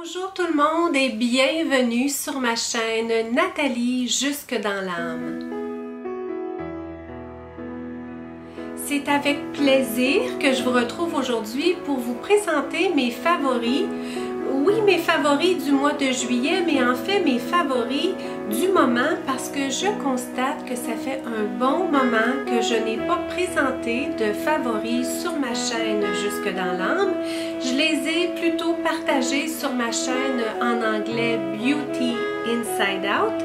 Bonjour tout le monde et bienvenue sur ma chaîne Nathalie Jusque dans l'âme. C'est avec plaisir que je vous retrouve aujourd'hui pour vous présenter mes favoris. Oui, mes favoris du mois de juillet, mais en fait mes favoris du moment parce que je constate que ça fait un bon moment que je n'ai pas présenté de favoris sur ma chaîne Jusque dans l'âme. Je les ai plutôt partagés sur ma chaîne en anglais Beauty Inside Out.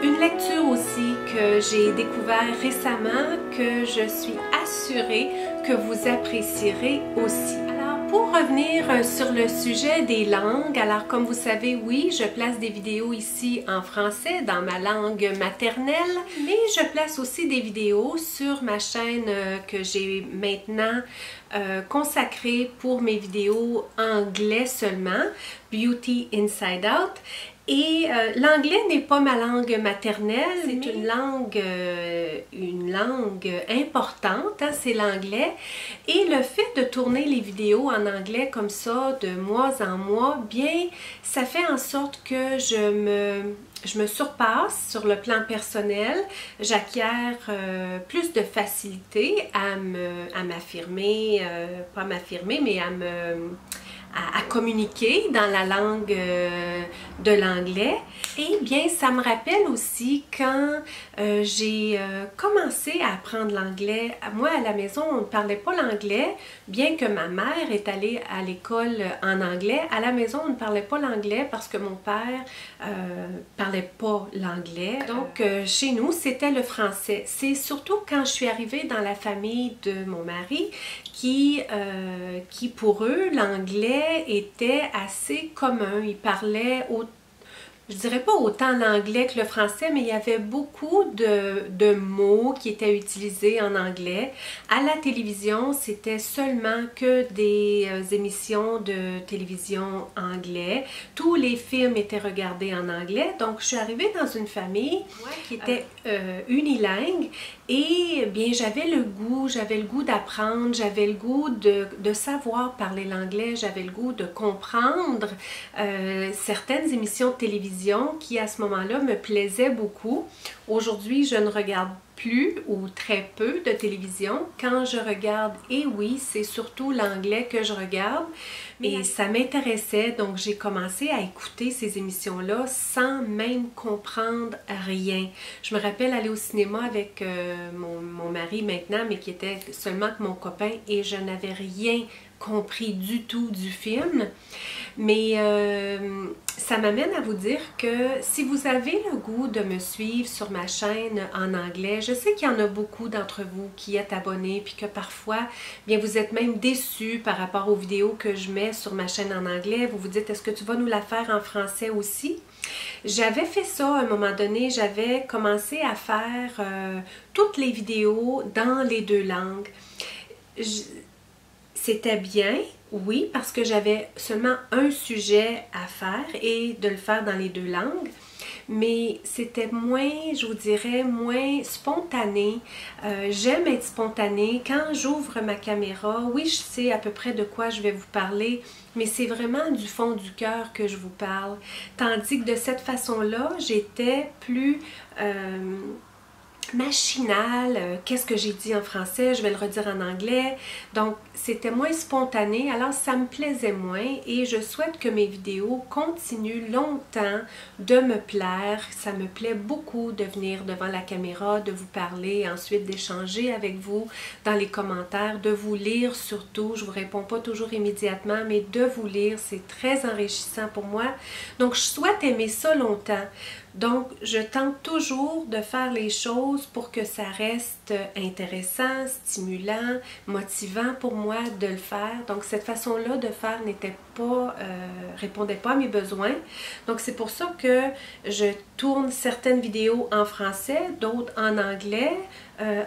Une lecture aussi que j'ai découvert récemment que je suis assurée que vous apprécierez aussi. Pour revenir sur le sujet des langues, alors comme vous savez, oui, je place des vidéos ici en français dans ma langue maternelle, mais je place aussi des vidéos sur ma chaîne que j'ai maintenant consacrée pour mes vidéos anglais seulement, Beauty Inside Out. Et l'anglais n'est pas ma langue maternelle, c'est une langue importante, hein, c'est l'anglais. Et le fait de tourner les vidéos en anglais comme ça, de mois en mois, bien, ça fait en sorte que je me surpasse sur le plan personnel, j'acquiers plus de facilité à m'affirmer, pas m'affirmer, mais à communiquer dans la langue de l'anglais. Et bien, ça me rappelle aussi quand j'ai commencé à apprendre l'anglais. Moi, à la maison, on ne parlait pas l'anglais, bien que ma mère est allée à l'école en anglais. À la maison, on ne parlait pas l'anglais parce que mon père parlait pas l'anglais. Donc, chez nous, c'était le français. C'est surtout quand je suis arrivée dans la famille de mon mari qui pour eux, l'anglais était assez commun. Ils parlaient, je dirais pas autant l'anglais que le français, mais il y avait beaucoup de mots qui étaient utilisés en anglais. À la télévision, c'était seulement que des émissions de télévision anglais. Tous les films étaient regardés en anglais. Donc, je suis arrivée dans une famille qui était unilingue. Et bien, j'avais le goût d'apprendre, j'avais le goût de savoir parler l'anglais, j'avais le goût de comprendre certaines émissions de télévision qui, à ce moment-là, me plaisaient beaucoup. Aujourd'hui, je ne regarde plus ou très peu de télévision. Quand je regarde, et oui, c'est surtout l'anglais que je regarde, et ça m'intéressait, donc j'ai commencé à écouter ces émissions-là sans même comprendre rien. Je me rappelle aller au cinéma avec mon mari maintenant, mais qui était seulement que mon copain, et je n'avais rien compris du tout du film. Mais ça m'amène à vous dire que si vous avez le goût de me suivre sur ma chaîne en anglais, je sais qu'il y en a beaucoup d'entre vous qui êtes abonnés puis que parfois, bien vous êtes même déçus par rapport aux vidéos que je mets sur ma chaîne en anglais. Vous vous dites, est-ce que tu vas nous la faire en français aussi? J'avais fait ça à un moment donné, j'avais commencé à faire toutes les vidéos dans les deux langues. C'était bien, oui, parce que j'avais seulement un sujet à faire et de le faire dans les deux langues, mais c'était moins, je vous dirais, moins spontané. J'aime être spontanée. Quand j'ouvre ma caméra, oui, je sais à peu près de quoi je vais vous parler, mais c'est vraiment du fond du cœur que je vous parle. Tandis que de cette façon-là, j'étais plus machinal, qu'est-ce que j'ai dit en français, je vais le redire en anglais, donc c'était moins spontané, alors ça me plaisait moins et je souhaite que mes vidéos continuent longtemps de me plaire. Ça me plaît beaucoup de venir devant la caméra, de vous parler, ensuite d'échanger avec vous dans les commentaires, de vous lire surtout. Je vous réponds pas toujours immédiatement, mais de vous lire, c'est très enrichissant pour moi, donc je souhaite aimer ça longtemps. Donc, je tente toujours de faire les choses pour que ça reste intéressant, stimulant, motivant pour moi de le faire. Donc, cette façon-là de faire répondait pas à mes besoins. Donc, c'est pour ça que je tourne certaines vidéos en français, d'autres en anglais.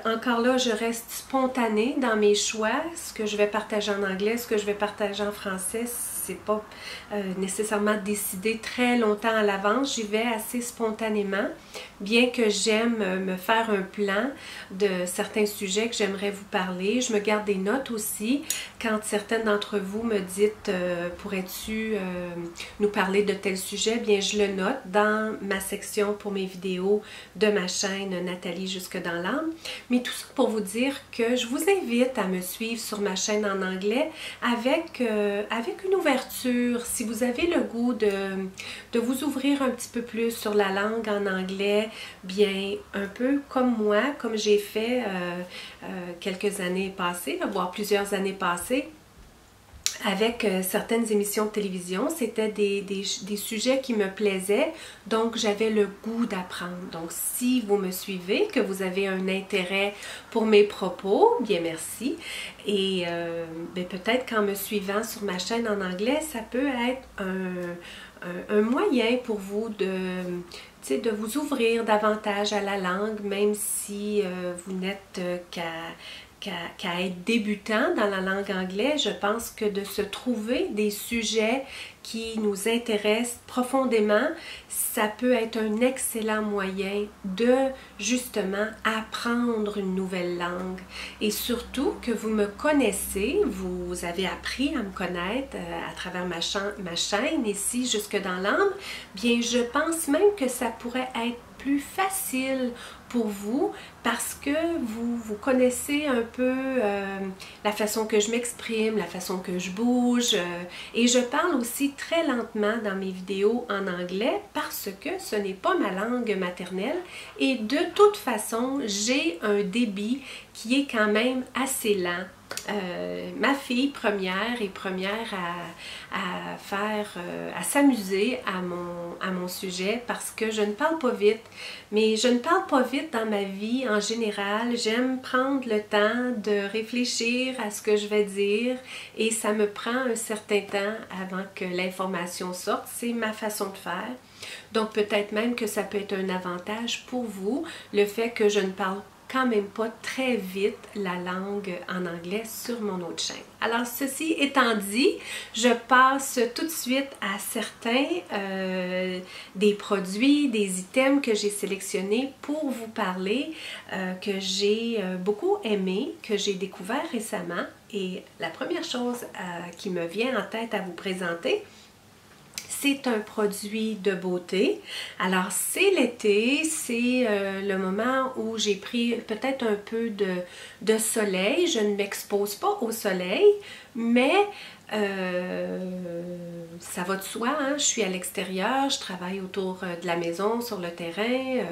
Encore là, je reste spontanée dans mes choix. Ce que je vais partager en anglais, ce que je vais partager en français, c'est pas nécessairement décidé très longtemps à l'avance. J'y vais assez spontanément, bien que j'aime me faire un plan de certains sujets que j'aimerais vous parler. Je me garde des notes aussi. Quand certaines d'entre vous me dites pourrais-tu nous parler de tel sujet, bien je le note dans ma section pour mes vidéos de ma chaîne Nathalie Jusque dans l'âme. Mais tout ça pour vous dire que je vous invite à me suivre sur ma chaîne en anglais avec une ouverture. Si vous avez le goût de vous ouvrir un petit peu plus sur la langue en anglais, bien un peu comme moi, comme j'ai fait quelques années passées, voire plusieurs années passées, avec certaines émissions de télévision. C'était des sujets qui me plaisaient, donc j'avais le goût d'apprendre. Donc si vous me suivez, que vous avez un intérêt pour mes propos, bien merci. Et peut-être qu'en me suivant sur ma chaîne en anglais, ça peut être un moyen pour vous de vous ouvrir davantage à la langue, même si vous n'êtes qu'à être débutant dans la langue anglaise. Je pense que de se trouver des sujets qui nous intéressent profondément, ça peut être un excellent moyen de justement apprendre une nouvelle langue. Et surtout que vous me connaissez, vous avez appris à me connaître à travers ma chaîne ici Jusque dans l'âme, bien je pense même que ça pourrait être plus facile pour vous parce que vous connaissez un peu la façon que je m'exprime, la façon que je bouge et je parle aussi très lentement dans mes vidéos en anglais parce que ce n'est pas ma langue maternelle et de toute façon j'ai un débit qui est quand même assez lent. Ma fille première est première à s'amuser à mon sujet parce que je ne parle pas vite, mais je ne parle pas vite dans ma vie en général. J'aime prendre le temps de réfléchir à ce que je vais dire et ça me prend un certain temps avant que l'information sorte. C'est ma façon de faire. Donc peut-être même que ça peut être un avantage pour vous, le fait que je ne parle quand même pas très vite la langue en anglais sur mon autre chaîne. Alors ceci étant dit, je passe tout de suite à certains des produits, des items que j'ai sélectionnés pour vous parler, que j'ai beaucoup aimé, que j'ai découvert récemment. Et la première chose qui me vient en tête à vous présenter, c'est un produit de beauté. Alors, c'est l'été, c'est le moment où j'ai pris peut-être un peu de soleil. Je ne m'expose pas au soleil, mais ça va de soi, hein? Je suis à l'extérieur, je travaille autour de la maison, sur le terrain.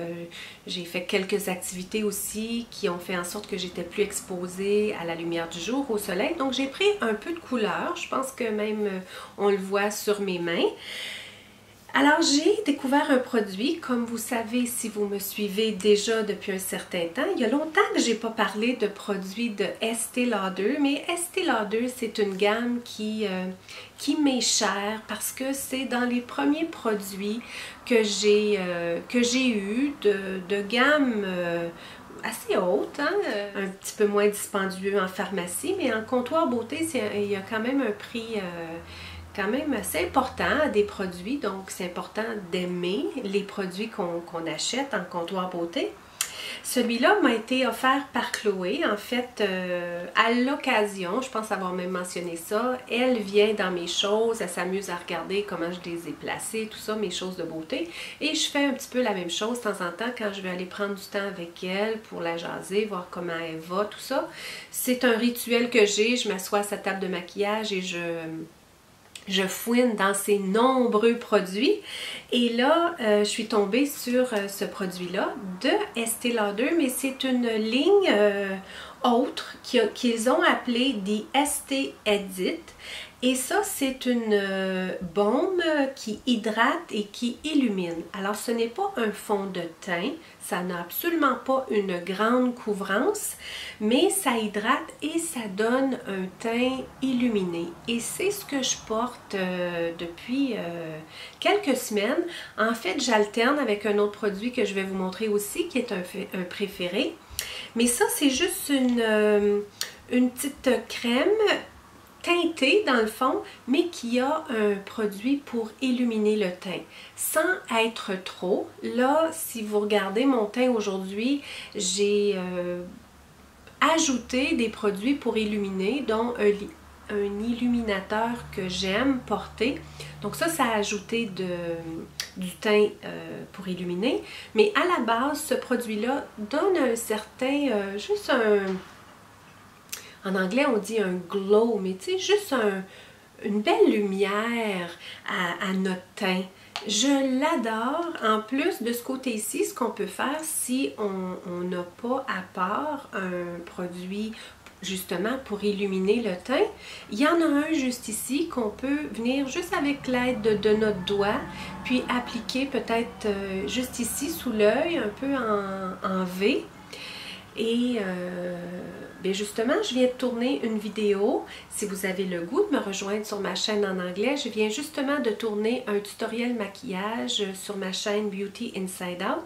J'ai fait quelques activités aussi qui ont fait en sorte que j'étais plus exposée à la lumière du jour, au soleil. Donc j'ai pris un peu de couleur, je pense que même on le voit sur mes mains. Alors j'ai découvert un produit, comme vous savez si vous me suivez déjà depuis un certain temps. Il y a longtemps que je n'ai pas parlé de produits de Estée Lauder, mais Estée Lauder c'est une gamme qui m'est chère parce que c'est dans les premiers produits que j'ai eu de gamme assez haute, hein? Un petit peu moins dispendieux en pharmacie, mais en comptoir beauté, il y a quand même un prix quand même assez important des produits, donc c'est important d'aimer les produits qu'on achète en comptoir beauté. Celui-là m'a été offert par Chloé, en fait, à l'occasion, je pense avoir même mentionné ça, elle vient dans mes choses, elle s'amuse à regarder comment je les ai placées, tout ça, mes choses de beauté, et je fais un petit peu la même chose de temps en temps quand je vais aller prendre du temps avec elle pour la jaser, voir comment elle va, tout ça. C'est un rituel que j'ai, je m'assois à sa table de maquillage et je fouine dans ces nombreux produits et là, je suis tombée sur ce produit-là de Estée Lauder, mais c'est une ligne autre qu'ils ont appelée The Estée Edit. Et ça, c'est une baume qui hydrate et qui illumine. Alors, ce n'est pas un fond de teint, ça n'a absolument pas une grande couvrance, mais ça hydrate et ça donne un teint illuminé. Et c'est ce que je porte depuis quelques semaines. En fait, j'alterne avec un autre produit que je vais vous montrer aussi, qui est un préféré. Mais ça, c'est juste une petite crème teinté dans le fond, mais qui a un produit pour illuminer le teint, sans être trop. Là, si vous regardez mon teint aujourd'hui, j'ai ajouté des produits pour illuminer, dont un illuminateur que j'aime porter. Donc ça a ajouté du teint pour illuminer. Mais à la base, ce produit-là donne un certain, juste un... En anglais, on dit un glow, mais tu sais, juste une belle lumière à notre teint. Je l'adore. En plus de ce côté-ci, ce qu'on peut faire si on n'a pas à part un produit justement pour illuminer le teint, il y en a un juste ici qu'on peut venir juste avec l'aide de notre doigt, puis appliquer peut-être juste ici sous l'œil, un peu en V. Et bien justement, je viens de tourner une vidéo. Si vous avez le goût de me rejoindre sur ma chaîne en anglais, je viens justement de tourner un tutoriel maquillage sur ma chaîne Beauty Inside Out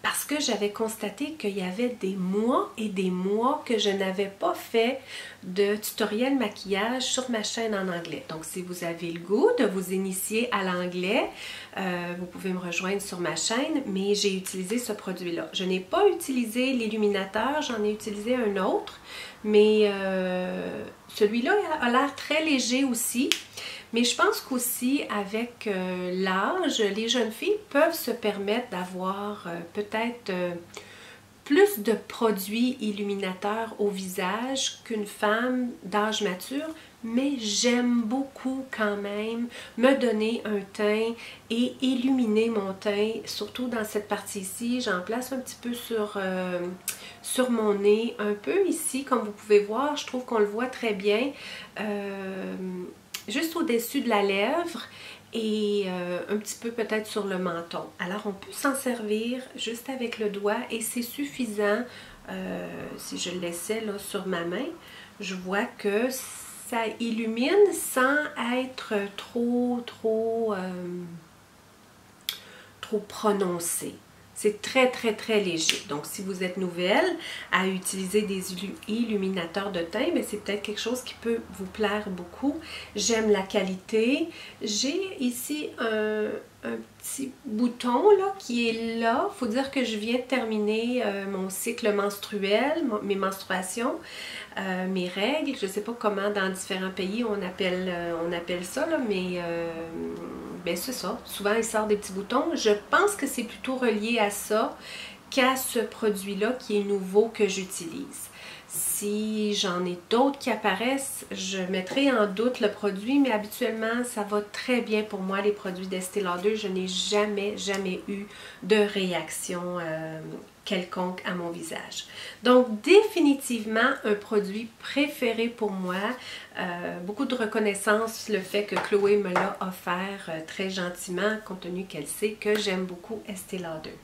parce que j'avais constaté qu'il y avait des mois et des mois que je n'avais pas fait de tutoriel maquillage sur ma chaîne en anglais. Donc, si vous avez le goût de vous initier à l'anglais, vous pouvez me rejoindre sur ma chaîne, mais j'ai utilisé ce produit-là. Je n'ai pas utilisé l'illuminateur, j'en ai utilisé un autre, mais celui-là a l'air très léger aussi. Mais je pense qu'aussi avec l'âge, les jeunes filles peuvent se permettre d'avoir peut-être plus de produits illuminateurs au visage qu'une femme d'âge mature, mais j'aime beaucoup quand même me donner un teint et illuminer mon teint, surtout dans cette partie-ci. J'en place un petit peu sur mon nez, un peu ici, comme vous pouvez voir, je trouve qu'on le voit très bien, juste au-dessus de la lèvre et un petit peu peut-être sur le menton. Alors on peut s'en servir juste avec le doigt et c'est suffisant. Si je le laissais là sur ma main, je vois que ça illumine sans être trop prononcé. C'est très léger. Donc, si vous êtes nouvelle à utiliser des illuminateurs de teint, c'est peut-être quelque chose qui peut vous plaire beaucoup. J'aime la qualité. J'ai ici un petit bouton là, qui est là. Il faut dire que je viens de terminer mon cycle menstruel, mes menstruations, mes règles. Je ne sais pas comment dans différents pays on appelle ça, là, mais ben c'est ça. Souvent, il sort des petits boutons. Je pense que c'est plutôt relié à ça qu'à ce produit-là qui est nouveau que j'utilise. Si j'en ai d'autres qui apparaissent, je mettrai en doute le produit, mais habituellement, ça va très bien pour moi, les produits d'Estée Lauder. Je n'ai jamais eu de réaction quelconque à mon visage. Donc, définitivement, un produit préféré pour moi. Beaucoup de reconnaissance, le fait que Chloé me l'a offert très gentiment, compte tenu qu'elle sait que j'aime beaucoup Estée Lauder.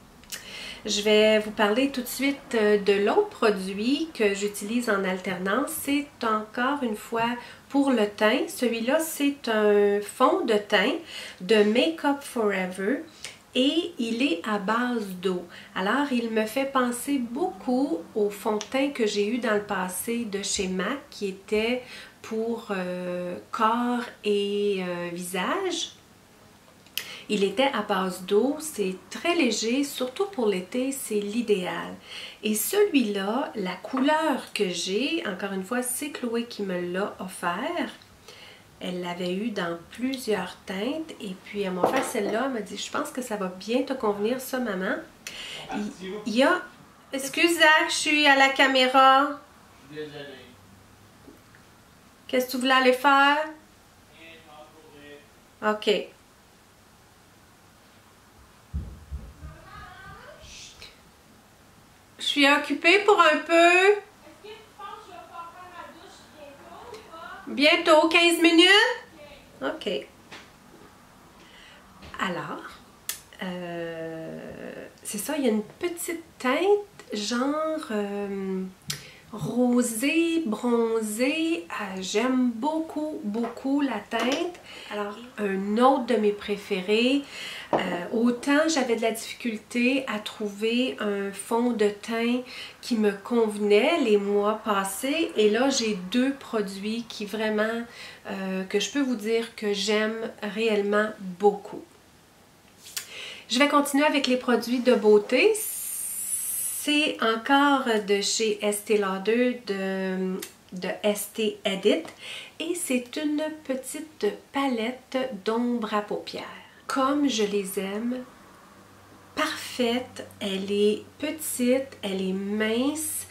Je vais vous parler tout de suite de l'autre produit que j'utilise en alternance. C'est encore une fois pour le teint. Celui-là, c'est un fond de teint de Make Up For Ever et il est à base d'eau. Alors, il me fait penser beaucoup au fond de teint que j'ai eu dans le passé de chez MAC qui était pour corps et visage. Il était à base d'eau, c'est très léger, surtout pour l'été, c'est l'idéal. Et celui-là, la couleur que j'ai, encore une fois, c'est Chloé qui me l'a offert. Elle l'avait eu dans plusieurs teintes et puis elle m'a offert celle-là, elle m'a dit « Je pense que ça va bien te convenir ça, maman. » Il y a... Excuse Zach, je suis à la caméra. Désolé. Qu'est-ce que tu voulais aller faire? OK. Je suis occupée pour un peu. Est-ce que tu penses que je vais pouvoir faire ma douche bientôt ou pas? Bientôt, 15 minutes? OK. Alors, c'est ça, il y a une petite teinte, genre, rosé, bronzé. J'aime beaucoup, beaucoup la teinte. Alors, un autre de mes préférés. Autant j'avais de la difficulté à trouver un fond de teint qui me convenait les mois passés. Et là, j'ai deux produits qui vraiment, que je peux vous dire que j'aime réellement beaucoup. Je vais continuer avec les produits de beauté. C'est encore de chez Estée Lauder de Estée Edit et c'est une petite palette d'ombre à paupières. Comme je les aime, parfaite, elle est petite, elle est mince,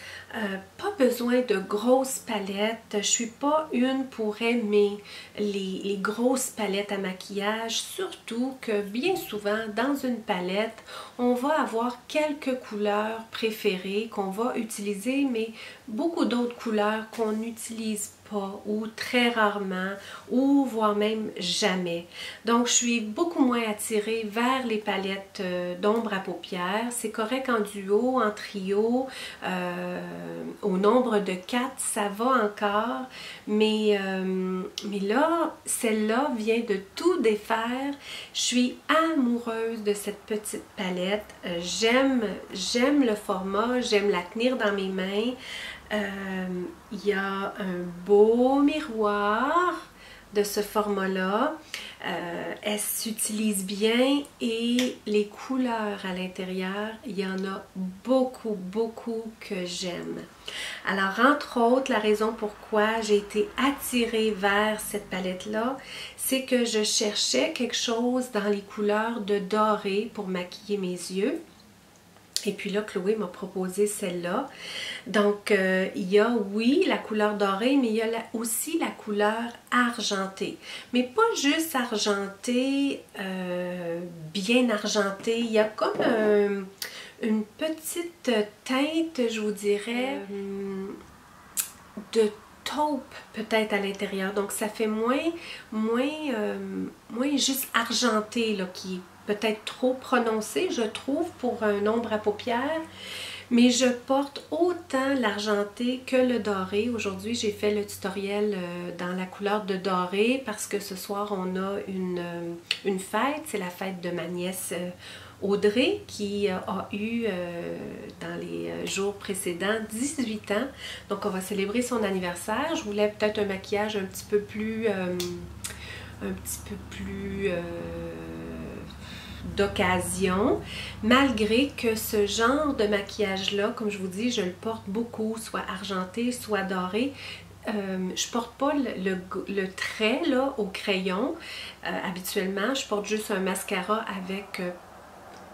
pas besoin de grosses palettes. Je suis pas une pour aimer les grosses palettes à maquillage, surtout que bien souvent dans une palette, on va avoir quelques couleurs préférées qu'on va utiliser, mais beaucoup d'autres couleurs qu'on n'utilise pas ou très rarement ou voire même jamais. Donc je suis beaucoup moins attirée vers les palettes d'ombre à paupières. C'est correct en duo, en trio, au nombre de 4 ça va encore, mais là celle-là vient de tout défaire. Je suis amoureuse de cette petite palette. J'aime le format, j'aime la tenir dans mes mains. Il y a un beau miroir de ce format-là. Elle s'utilise bien et les couleurs à l'intérieur, il y en a beaucoup, beaucoup que j'aime. Alors, entre autres, la raison pourquoi j'ai été attirée vers cette palette-là, c'est que je cherchais quelque chose dans les couleurs de doré pour maquiller mes yeux. Et puis là, Chloé m'a proposé celle-là. Donc, il y a, oui, la couleur dorée, mais il y a aussi la couleur argentée. Mais pas juste argentée, bien argentée. Il y a comme une petite teinte, je vous dirais, de taupe peut-être à l'intérieur. Donc, ça fait moins juste argenté, là, qui est peut-être trop prononcé, je trouve, pour un ombre à paupières. Mais je porte autant l'argenté que le doré. Aujourd'hui, j'ai fait le tutoriel dans la couleur de doré parce que ce soir, on a une fête. C'est la fête de ma nièce Audrey qui a eu dans les jours précédents 18 ans. Donc, on va célébrer son anniversaire. Je voulais peut-être un maquillage un petit peu plus d'occasion, malgré que ce genre de maquillage-là, comme je vous dis, je le porte beaucoup, soit argenté, soit doré. Je porte pas le trait là, au crayon. Habituellement, je porte juste un mascara avec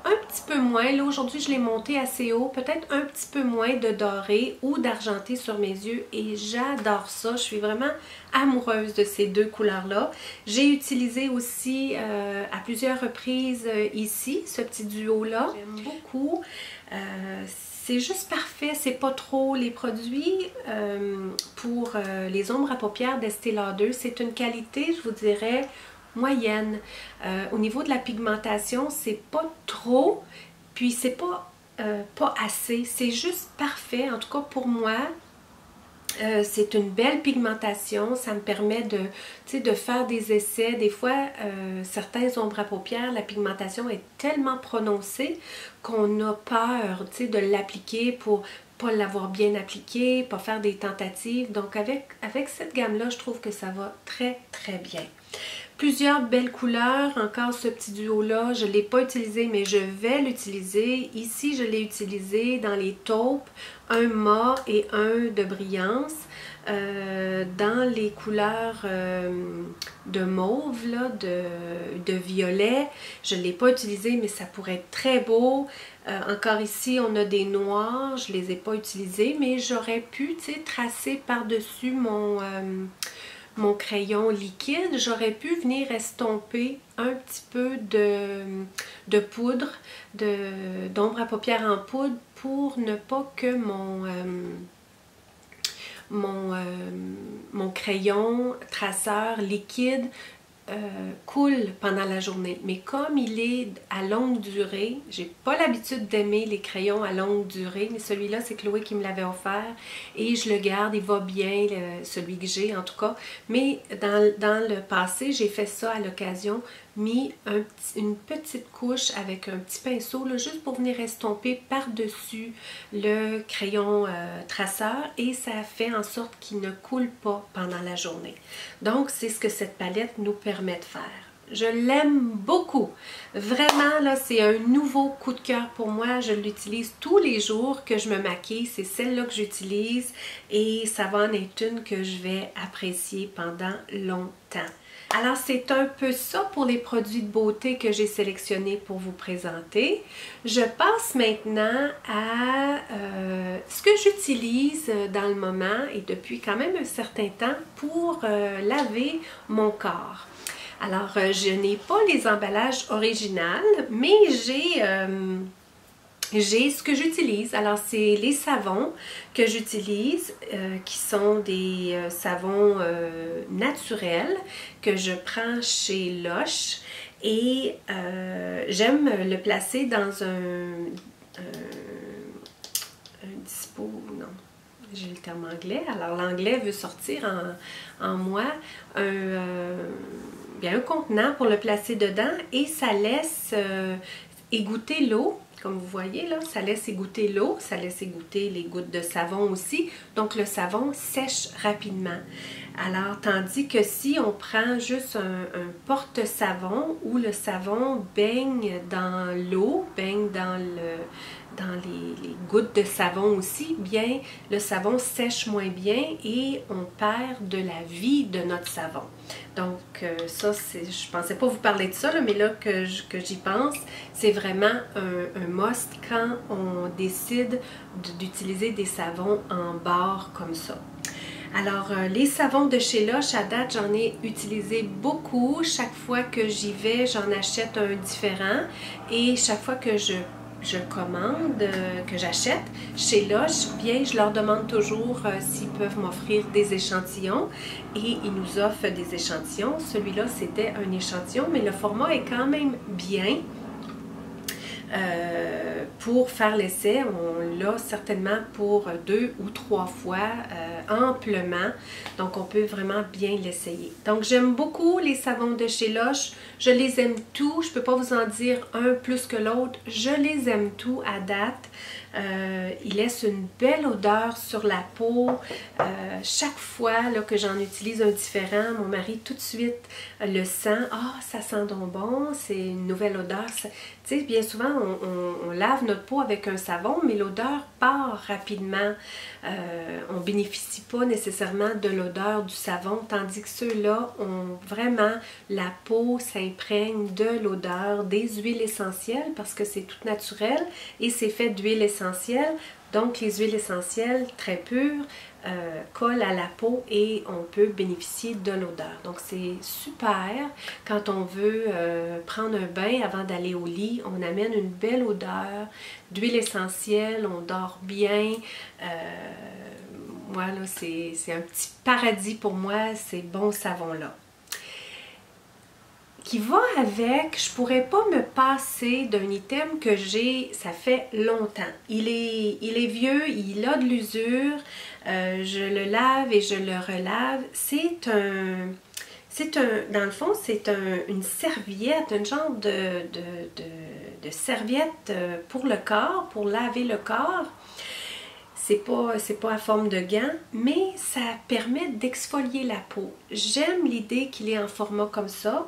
un petit peu moins. Là, aujourd'hui, je l'ai monté assez haut. Peut-être un petit peu moins de doré ou d'argenté sur mes yeux. Et j'adore ça. Je suis vraiment amoureuse de ces deux couleurs-là. J'ai utilisé aussi à plusieurs reprises ici, ce petit duo-là. J'aime beaucoup. C'est juste parfait, c'est pas trop. Les produits pour les ombres à paupières d'Estée Lauder, c'est une qualité, je vous dirais, moyenne. Au niveau de la pigmentation, c'est pas trop, puis c'est pas assez. C'est juste parfait, en tout cas pour moi. C'est une belle pigmentation, ça me permet de faire des essais. Des fois, certains ombres à paupières, la pigmentation est tellement prononcée qu'on a peur de l'appliquer pour pas l'avoir bien appliqué, pas faire des tentatives. Donc avec cette gamme-là, je trouve que ça va très très bien. Plusieurs belles couleurs, encore ce petit duo-là, je ne l'ai pas utilisé, mais je vais l'utiliser. Ici, je l'ai utilisé dans les taupes, un mat et un de brillance. Dans les couleurs de mauve, là, de violet, je ne l'ai pas utilisé, mais ça pourrait être très beau. Encore ici, on a des noirs, je ne les ai pas utilisés, mais j'aurais pu tracer par-dessus mon crayon liquide, j'aurais pu venir estomper un petit peu de poudre, d'ombre à paupières en poudre pour ne pas que mon crayon traceur liquide coule pendant la journée, mais comme il est à longue durée, j'ai pas l'habitude d'aimer les crayons à longue durée, mais celui-là c'est Chloé qui me l'avait offert et je le garde, il va bien, celui que j'ai en tout cas, mais dans le passé j'ai fait ça à l'occasion, mis une petite couche avec un petit pinceau là, juste pour venir estomper par-dessus le crayon traceur et ça fait en sorte qu'il ne coule pas pendant la journée. Donc c'est ce que cette palette nous permet de faire. Je l'aime beaucoup. Vraiment, là, c'est un nouveau coup de cœur pour moi. Je l'utilise tous les jours que je me maquille. C'est celle-là que j'utilise et ça va en être une que je vais apprécier pendant longtemps. Alors, c'est un peu ça pour les produits de beauté que j'ai sélectionnés pour vous présenter. Je passe maintenant à ce que j'utilise dans le moment et depuis quand même un certain temps pour laver mon corps. Alors, je n'ai pas les emballages originaux, mais j'ai ce que j'utilise. Alors, c'est les savons que j'utilise, qui sont des savons naturels que je prends chez Lush. Et j'aime le placer dans un dispo, non, j'ai le terme anglais. Alors, l'anglais veut sortir en moi un contenant pour le placer dedans et ça laisse égoutter l'eau. Comme vous voyez là, ça laisse égoutter l'eau, ça laisse égoutter les gouttes de savon aussi. Donc le savon sèche rapidement. Alors, tandis que si on prend juste un porte-savon où le savon baigne dans l'eau, baigne dans les gouttes de savon aussi, bien, le savon sèche moins bien et on perd de la vie de notre savon. Donc, ça, je pensais pas vous parler de ça, là, mais là que j'y pense, c'est vraiment un must quand on décide d'utiliser des savons en barre comme ça. Alors, les savons de chez Lush, à date, j'en ai utilisé beaucoup. Chaque fois que j'y vais, j'en achète un différent. Et chaque fois que je commande, que j'achète chez Lush, bien, je leur demande toujours s'ils peuvent m'offrir des échantillons. Et ils nous offrent des échantillons. Celui-là, c'était un échantillon, mais le format est quand même bien. Pour faire l'essai, on l'a certainement pour 2 ou 3 fois amplement, donc on peut vraiment bien l'essayer. Donc j'aime beaucoup les savons de chez Lush, je les aime tous, je ne peux pas vous en dire un plus que l'autre, je les aime tous à date. Il laisse une belle odeur sur la peau. Chaque fois là, que j'en utilise un différent, mon mari tout de suite le sent. Ah, ça sent donc bon, c'est une nouvelle odeur. Tu sais, bien souvent, on lave notre peau avec un savon, mais l'odeur part rapidement. On ne bénéficie pas nécessairement de l'odeur du savon, tandis que ceux-là ont vraiment la peau s'imprègne de l'odeur des huiles essentielles parce que c'est tout naturel et c'est fait d'huile essentielle. Donc les huiles essentielles très pures collent à la peau et on peut bénéficier de l'odeur. Donc c'est super quand on veut prendre un bain avant d'aller au lit, on amène une belle odeur d'huile essentielle, on dort bien. Moi là, c'est un petit paradis pour moi, ces bons savons-là. Qui va avec, je pourrais pas me passer d'un item que j'ai, ça fait longtemps. Il est vieux, il a de l'usure, je le lave et je le relave. Dans le fond, c'est une serviette, un genre de serviette pour le corps, pour laver le corps. C'est pas à forme de gant, mais ça permet d'exfolier la peau. J'aime l'idée qu'il est en format comme ça.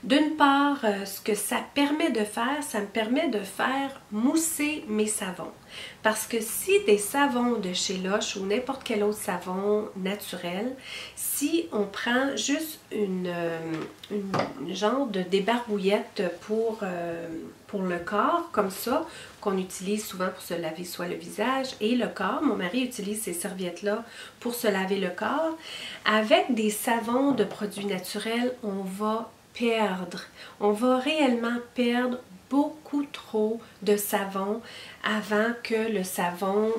D'une part, ce que ça permet de faire, ça me permet de faire mousser mes savons. Parce que si des savons de chez Lush ou n'importe quel autre savon naturel, si on prend juste une genre de débarbouillette pour le corps, comme ça, qu'on utilise souvent pour se laver soit le visage et le corps. Mon mari utilise ces serviettes-là pour se laver le corps. Avec des savons de produits naturels, on va réellement perdre beaucoup trop de savon avant que le savon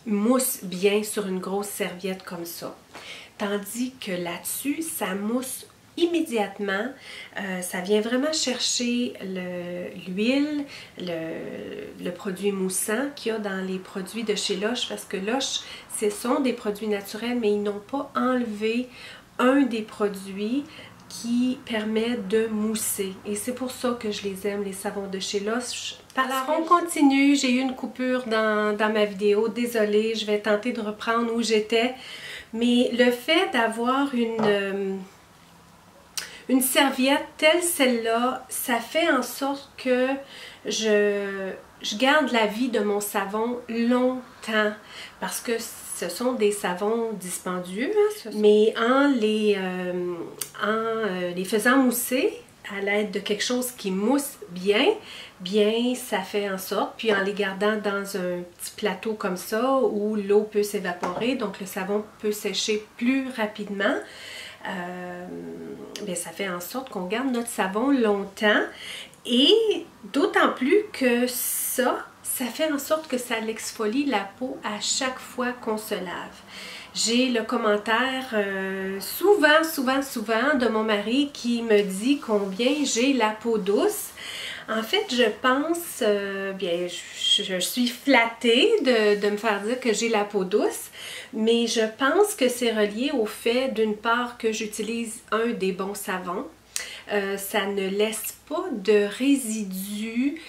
mousse bien sur une grosse serviette comme ça. tandis que là-dessus, ça mousse immédiatement. Ça vient vraiment chercher l'huile, le produit moussant qu'il y a dans les produits de chez Lush, parce que Lush, ce sont des produits naturels, mais ils n'ont pas enlevé un des produits qui permet de mousser. Et c'est pour ça que je les aime, les savons de chez Lush. Alors, on continue. J'ai eu une coupure dans ma vidéo. Désolée, je vais tenter de reprendre où j'étais. Mais le fait d'avoir une serviette telle celle-là, ça fait en sorte que je garde la vie de mon savon longtemps. Parce que ce sont des savons dispendieux, hein, mais en les faisant mousser à l'aide de quelque chose qui mousse bien, ça fait en sorte, puis en les gardant dans un petit plateau comme ça où l'eau peut s'évaporer, donc le savon peut sécher plus rapidement, ça fait en sorte qu'on garde notre savon longtemps, et d'autant plus que ça fait en sorte que ça l'exfolie la peau à chaque fois qu'on se lave. J'ai le commentaire souvent de mon mari qui me dit combien j'ai la peau douce. En fait, je pense, je suis flattée de me faire dire que j'ai la peau douce, mais je pense que c'est relié au fait, d'une part, que j'utilise un des bons savons. Ça ne laisse pas de résidus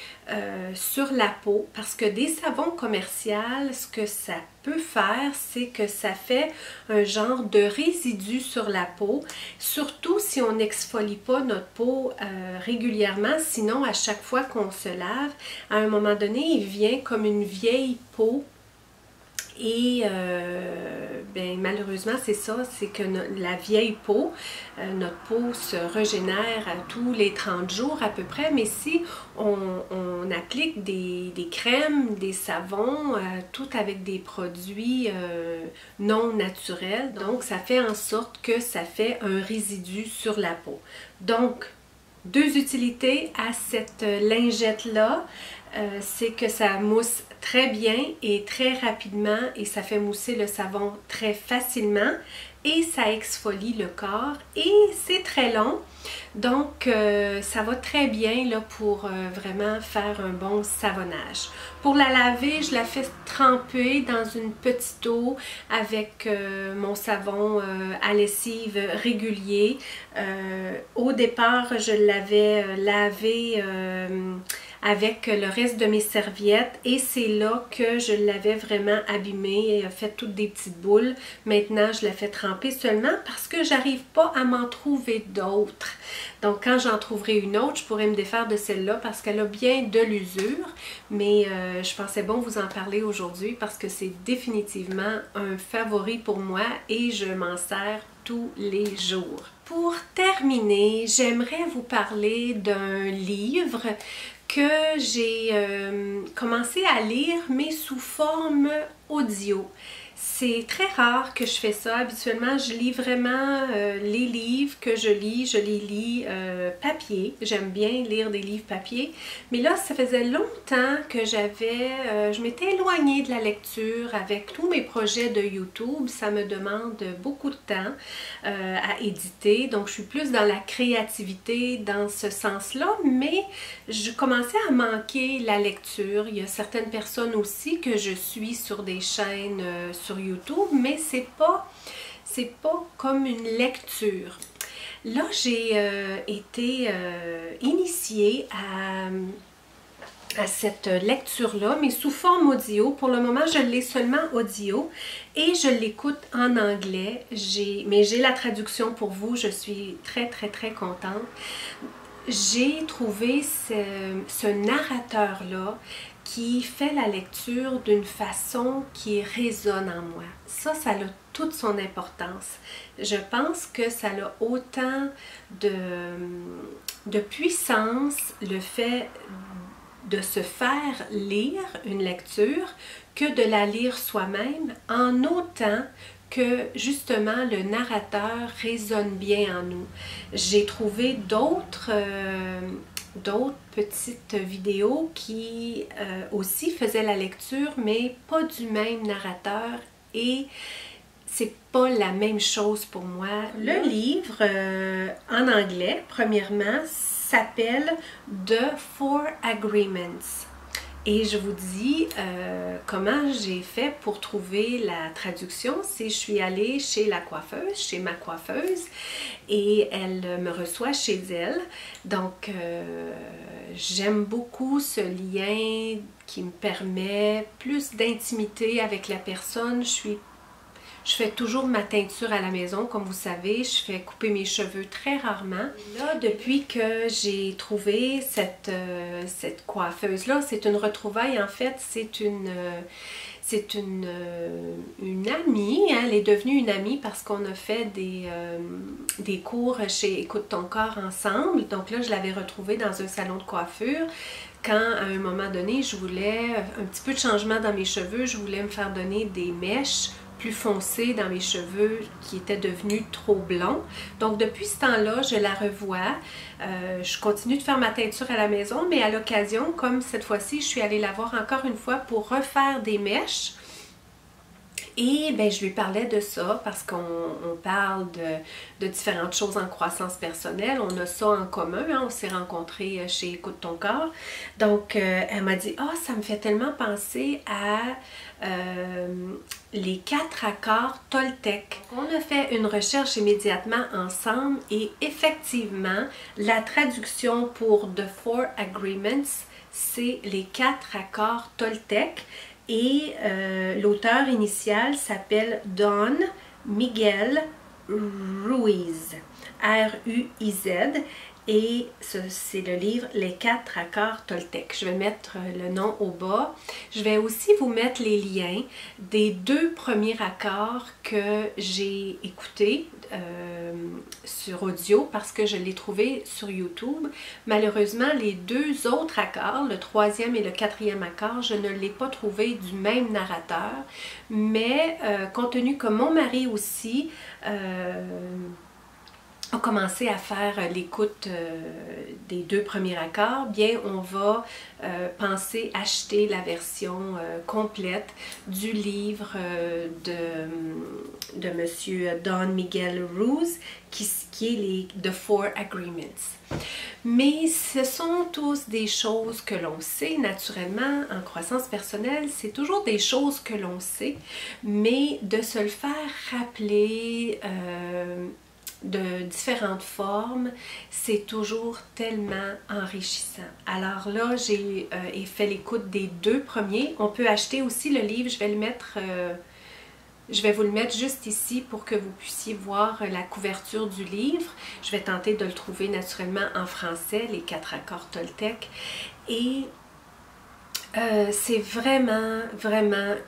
sur la peau, parce que des savons commerciaux, ce que ça peut faire, c'est que ça fait un genre de résidu sur la peau, surtout si on n'exfolie pas notre peau régulièrement. Sinon, à chaque fois qu'on se lave, à un moment donné, il vient comme une vieille peau. Et malheureusement, c'est ça, c'est que la vieille peau, notre peau se régénère tous les 30 jours à peu près, mais si on applique des crèmes, des savons, tout avec des produits non naturels, donc ça fait en sorte que ça fait un résidu sur la peau. Donc, deux utilités à cette lingette-là, c'est que ça mousse très bien et très rapidement, et ça fait mousser le savon très facilement, et ça exfolie le corps, et c'est très long, donc ça va très bien là, pour vraiment faire un bon savonnage. Pour la laver, je la fais tremper dans une petite eau avec mon savon à lessive régulier. Au départ, je l'avais lavé avec le reste de mes serviettes, et c'est là que je l'avais vraiment abîmée et a fait toutes des petites boules. Maintenant, je la fais tremper seulement parce que j'arrive pas à m'en trouver d'autres. Donc, quand j'en trouverai une autre, je pourrais me défaire de celle-là parce qu'elle a bien de l'usure, mais je pensais bon vous en parler aujourd'hui parce que c'est définitivement un favori pour moi et je m'en sers tous les jours. Pour terminer, j'aimerais vous parler d'un livre que j'ai commencé à lire, mais sous forme audio. C'est très rare que je fais ça. Habituellement, je lis vraiment les livres que je les lis papier. J'aime bien lire des livres papier. Mais là, ça faisait longtemps que je m'étais éloignée de la lecture avec tous mes projets de YouTube. Ça me demande beaucoup de temps à éditer. Donc, je suis plus dans la créativité dans ce sens-là. Mais je commençais à manquer la lecture. Il y a certaines personnes aussi que je suis sur des chaînes sur YouTube, mais c'est pas comme une lecture. Là, j'ai été initiée à cette lecture-là, mais sous forme audio. Pour le moment, je l'ai seulement audio et je l'écoute en anglais. Mais j'ai la traduction pour vous. Je suis très, très, très contente. J'ai trouvé ce narrateur-là qui fait la lecture d'une façon qui résonne en moi. Ça a toute son importance. Je pense que ça a autant de puissance, le fait de se faire lire une lecture, que de la lire soi-même, en autant que justement le narrateur résonne bien en nous. J'ai trouvé d'autres petites vidéos qui aussi faisaient la lecture, mais pas du même narrateur, et c'est pas la même chose pour moi. Le livre en anglais, premièrement, s'appelle The Four Agreements. Et je vous dis comment j'ai fait pour trouver la traduction. C'est je suis allée chez la coiffeuse, chez ma coiffeuse, et elle me reçoit chez elle. Donc, j'aime beaucoup ce lien qui me permet plus d'intimité avec la personne. Je fais toujours ma teinture à la maison, comme vous savez. Je fais couper mes cheveux très rarement. Là, depuis que j'ai trouvé cette coiffeuse-là, c'est une retrouvaille en fait. C'est une amie, hein. Elle est devenue une amie parce qu'on a fait des cours chez Écoute ton corps ensemble. Donc là, je l'avais retrouvée dans un salon de coiffure. Quand, à un moment donné, je voulais un petit peu de changement dans mes cheveux, je voulais me faire donner des mèches plus foncé dans mes cheveux qui étaient devenus trop blonds. Donc depuis ce temps-là, je la revois. Je continue de faire ma teinture à la maison, mais à l'occasion, comme cette fois-ci, je suis allée la voir encore une fois pour refaire des mèches. Et ben, je lui parlais de ça parce qu'on parle de différentes choses en croissance personnelle. On a ça en commun, hein? On s'est rencontrés chez Écoute ton corps. Donc, elle m'a dit « Ah, ça me fait tellement penser à les 4 accords Toltec ». On a fait une recherche immédiatement ensemble et effectivement, la traduction pour The Four Agreements, c'est les 4 accords Toltec. Et l'auteur initial s'appelle Don Miguel Ruiz, R-U-I-Z, et c'est le livre Les 4 accords Toltec. Je vais mettre le nom au bas. Je vais aussi vous mettre les liens des 2 premiers accords que j'ai écoutés sur audio parce que je l'ai trouvé sur YouTube. Malheureusement, les 2 autres accords, le 3e et le 4e accord, je ne l'ai pas trouvé du même narrateur, mais compte tenu que mon mari aussi a commencé à faire l'écoute des 2 premiers accords, bien on va penser acheter la version complète du livre de Monsieur Don Miguel Ruiz qui est les The Four Agreements. Mais ce sont tous des choses que l'on sait naturellement en croissance personnelle, c'est toujours des choses que l'on sait, mais de se le faire rappeler de différentes formes, c'est toujours tellement enrichissant. Alors là, j'ai fait l'écoute des 2 premiers. On peut acheter aussi le livre, je vais vous le mettre juste ici pour que vous puissiez voir la couverture du livre. Je vais tenter de le trouver naturellement en français, les 4 accords Toltec. Et c'est vraiment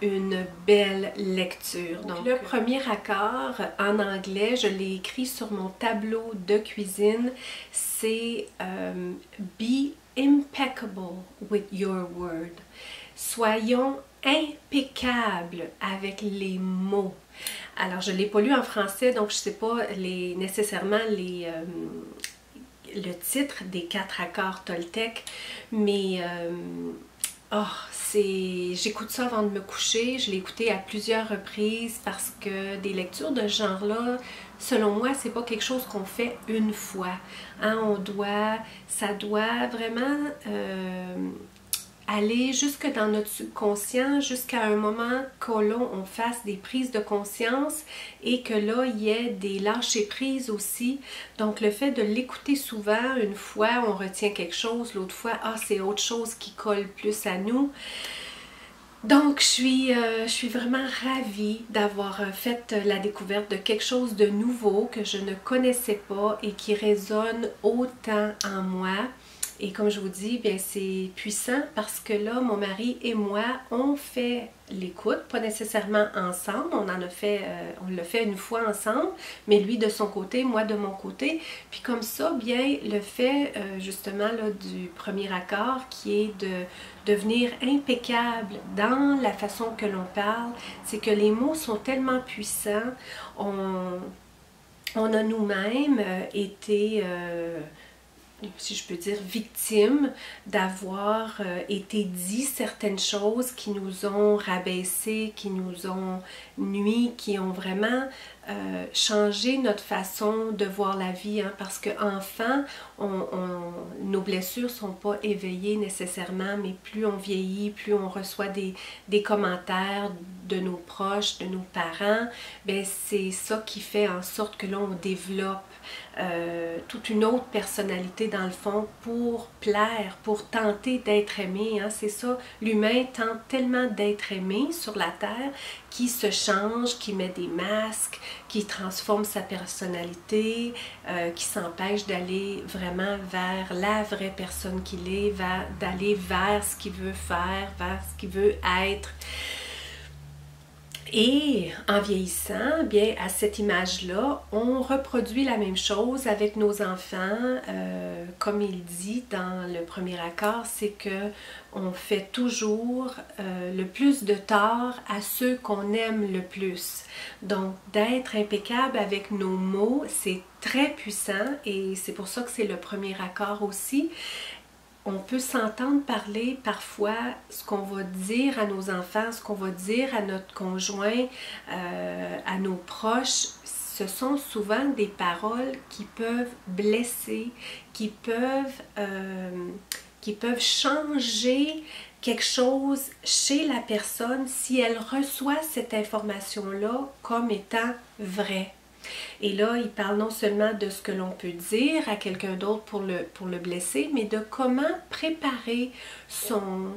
une belle lecture. Donc le premier accord en anglais, je l'ai écrit sur mon tableau de cuisine, c'est Be impeccable with your word. Soyons impeccables avec les mots. Alors je ne l'ai pas lu en français, donc je ne sais pas nécessairement le titre des 4 accords Toltec, mais j'écoute ça avant de me coucher. Je l'ai écouté à plusieurs reprises parce que des lectures de ce genre-là, selon moi, c'est pas quelque chose qu'on fait une fois. Hein, ça doit vraiment aller jusque dans notre subconscient, jusqu'à un moment que là, on fasse des prises de conscience et que là, il y ait des lâcher-prises aussi. Donc, le fait de l'écouter souvent, une fois, on retient quelque chose, l'autre fois, c'est autre chose qui colle plus à nous. Donc, je suis vraiment ravie d'avoir fait la découverte de quelque chose de nouveau que je ne connaissais pas et qui résonne autant en moi. Et comme je vous dis, bien c'est puissant parce que là, mon mari et moi, on fait l'écoute, pas nécessairement ensemble, on l'a fait une fois ensemble, mais lui de son côté, moi de mon côté. Puis comme ça, bien le fait justement là, du premier accord qui est de devenir impeccable dans la façon que l'on parle, c'est que les mots sont tellement puissants, on a nous-mêmes été... si je peux dire, victime d'avoir été dit certaines choses qui nous ont rabaissé, qui nous ont nui, qui ont vraiment changé notre façon de voir la vie. Hein, parce qu'enfant, nos blessures ne sont pas éveillées nécessairement, mais plus on vieillit, plus on reçoit des commentaires de nos proches, de nos parents, bien, c'est ça qui fait en sorte que là, on développe toute une autre personnalité dans le fond pour plaire, pour tenter d'être aimé. Hein. C'est ça, l'humain tente tellement d'être aimé sur la terre qui se change, qui met des masques, qui transforme sa personnalité, qui s'empêche d'aller vraiment vers la vraie personne qu'il est, d'aller vers ce qu'il veut faire, vers ce qu'il veut être. Et en vieillissant, bien à cette image-là, on reproduit la même chose avec nos enfants. Comme il dit dans le premier accord, c'est que on fait toujours le plus de tort à ceux qu'on aime le plus. Donc, d'être impeccable avec nos mots, c'est très puissant et c'est pour ça que c'est le premier accord aussi. On peut s'entendre parler parfois ce qu'on va dire à nos enfants, ce qu'on va dire à notre conjoint, à nos proches. Ce sont souvent des paroles qui peuvent blesser, qui peuvent changer quelque chose chez la personne si elle reçoit cette information-là comme étant vraie. Et là, il parle non seulement de ce que l'on peut dire à quelqu'un d'autre pour le blesser, mais de comment préparer son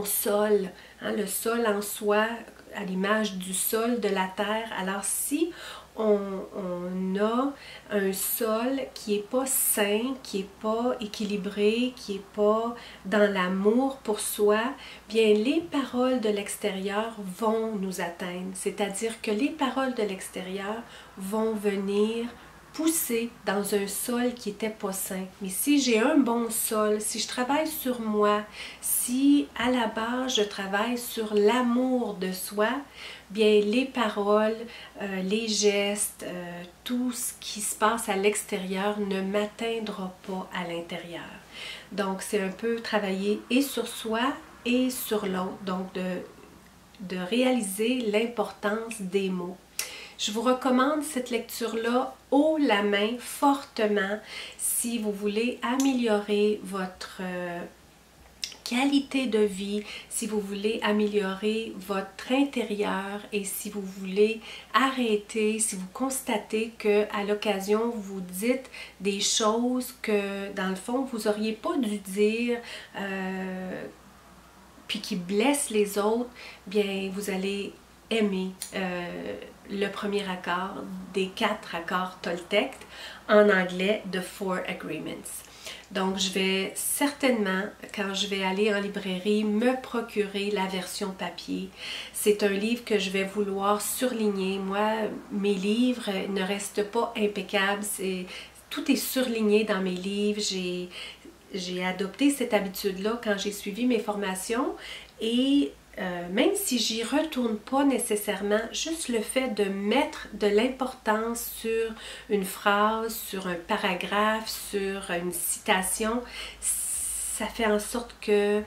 sol, hein, le sol en soi, à l'image du sol de la terre. Alors si on a un sol qui n'est pas sain, qui n'est pas équilibré, qui n'est pas dans l'amour pour soi, bien les paroles de l'extérieur vont nous atteindre. C'est-à-dire que les paroles de l'extérieur vont venir pousser dans un sol qui n'était pas sain. Mais si j'ai un bon sol, si je travaille sur moi, si à la base je travaille sur l'amour de soi, bien les paroles, les gestes, tout ce qui se passe à l'extérieur ne m'atteindra pas à l'intérieur. Donc c'est un peu travailler et sur soi et sur l'autre, donc de réaliser l'importance des mots. Je vous recommande cette lecture-là haut la main, fortement, si vous voulez améliorer votre qualité de vie, si vous voulez améliorer votre intérieur et si vous voulez arrêter, si vous constatez qu'à l'occasion vous dites des choses que dans le fond vous n'auriez pas dû dire, puis qui blessent les autres, bien vous allez aimer le premier accord des 4 accords Toltec, en anglais The 4 Agreements. Donc je vais certainement, quand je vais aller en librairie, me procurer la version papier. C'est un livre que je vais vouloir surligner. Moi, mes livres ne restent pas impeccables. Tout est surligné dans mes livres. J'ai adopté cette habitude-là quand j'ai suivi mes formations et même si j'y retourne pas nécessairement, juste le fait de mettre de l'importance sur une phrase, sur un paragraphe, sur une citation, ça fait en sorte que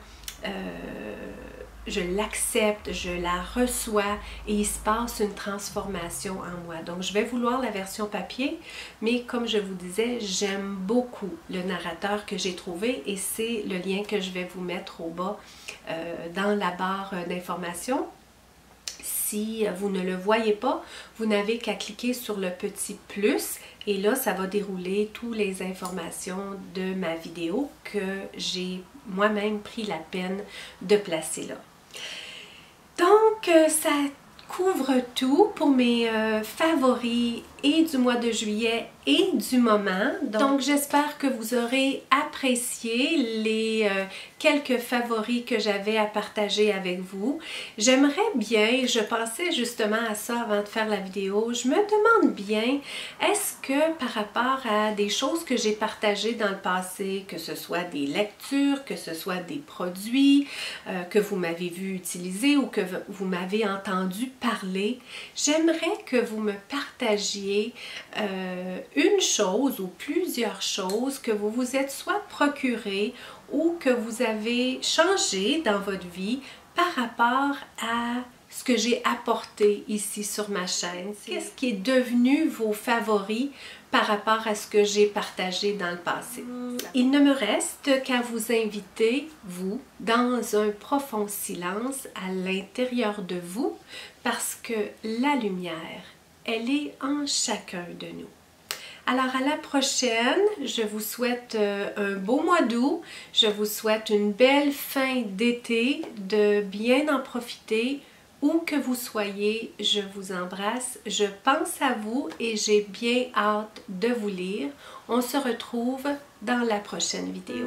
je l'accepte, je la reçois et il se passe une transformation en moi. Donc je vais vouloir la version papier, mais comme je vous disais, j'aime beaucoup le narrateur que j'ai trouvé et c'est le lien que je vais vous mettre au bas dans la barre d'information. Si vous ne le voyez pas, vous n'avez qu'à cliquer sur le petit plus et là, ça va dérouler toutes les informations de ma vidéo que j'ai moi-même pris la peine de placer là. Donc, ça couvre tout pour mes favoris et du mois de juillet et du moment. Donc j'espère que vous aurez apprécié les quelques favoris que j'avais à partager avec vous. J'aimerais bien, je pensais justement à ça avant de faire la vidéo, je me demande bien, est-ce que par rapport à des choses que j'ai partagées dans le passé, que ce soit des lectures, que ce soit des produits que vous m'avez vu utiliser ou que vous m'avez entendu parler, j'aimerais que vous me partagiez partager une chose ou plusieurs choses que vous vous êtes soit procuré ou que vous avez changé dans votre vie par rapport à ce que j'ai apporté ici sur ma chaîne. Qu'est-ce qui est devenu vos favoris par rapport à ce que j'ai partagé dans le passé? Il ne me reste qu'à vous inviter, vous, dans un profond silence à l'intérieur de vous, parce que la lumière, elle est en chacun de nous. Alors à la prochaine, je vous souhaite un beau mois d'août, je vous souhaite une belle fin d'été, de bien en profiter. Où que vous soyez, je vous embrasse, je pense à vous et j'ai bien hâte de vous lire. On se retrouve dans la prochaine vidéo.